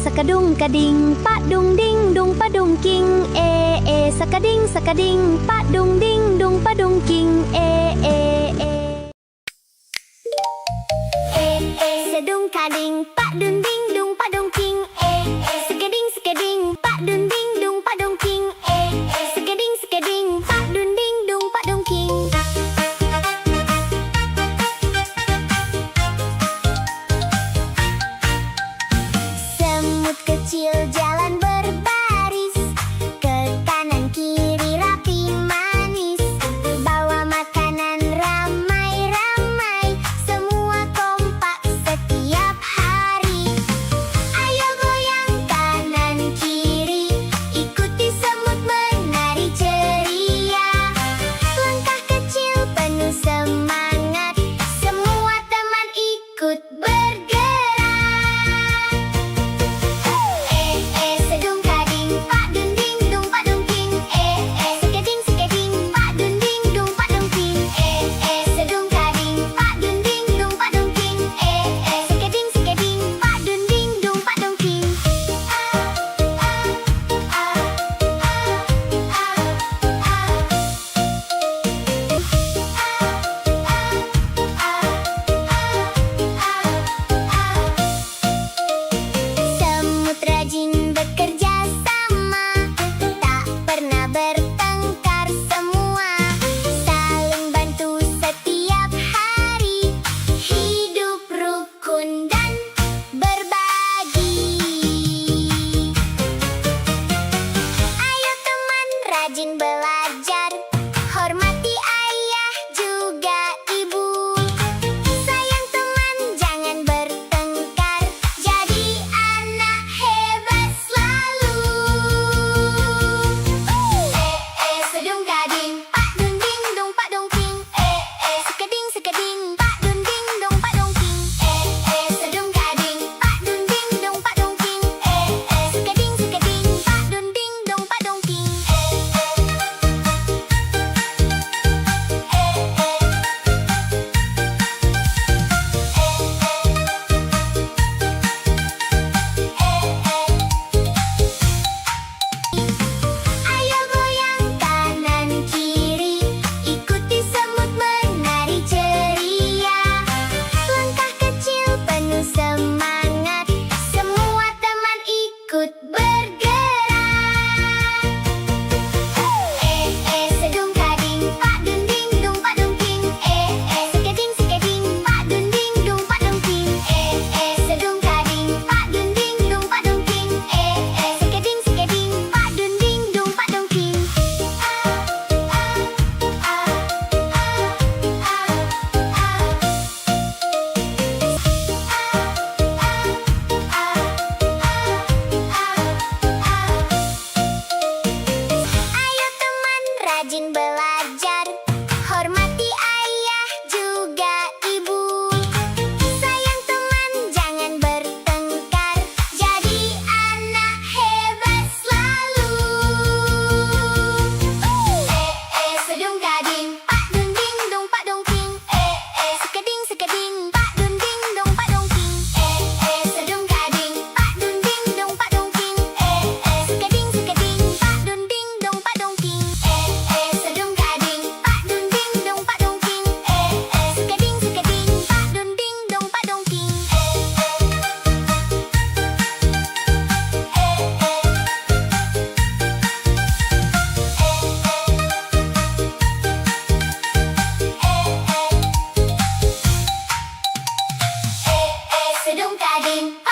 sakadung kading, pak dung ding dung padung king. Sakading sakading, pak dung ding dung padung king. Sedung kading, pak dung ding dung padung king. Sakading sakading, pak dung ding dung padung king. Sakading sakading, pak dung ding dung padung king. Semut kecil jalan berbaris, ke kanan kiri rapi manis, bawa makanan ramai-ramai, semua kompak setiap hari. Ayo goyang kanan kiri, ikuti semut menari ceria. Langkah kecil penuh semangat, semua teman ikut bergerak. Sedung kading, pak dung ding dung padung king. Sakading sakading, pak dung ding dung padung king. Sedung kading, pak dung ding dung padung king. Sakading sakading, pak dung ding dung padung king. Semut rajin bekerja sama, tak pernah bertengkar semua, saling bantu setiap hari, hidup rukun dan berbagi. Ayo teman rajin belajar, hormati ayah juga ibu. Sayang teman jangan bertengkar, jadi anak hebat selalu. Sedung kading, pak dung ding dung padung king. Sakading sakading, pak dung ding dung padung king. Sedung kading, pak dung ding dung padung king. Sakading sakading, pak dung ding dung padung king. Ayo goyang kanan kiri, ikuti semut menari ceria. Langkah kecil penuh semangat, semua teman ikut bergerak. Sedung kading, pak dung ding dung padung king. Sakading sakading, pak dung ding dung padung king. Sedung kading, pak dung ding dung padung king. Sakading sakading, pak dung ding dung padung king. Ayo teman rajin belajar, hormati ayah juga ibu. Sayang teman jangan bertengkar, jadi anak hebat selalu. Sedung kading, pak dung ding dung padung king. Sakading sakading, pak dung ding dung padung king. Sedung kading, pak dung ding dung padung king. Sakading sakading, pak dung ding dung padung king. Sedung kading, pak dung ding dung padung king. Sakading sakading, pak dung ding dung padung king. Sedung kading.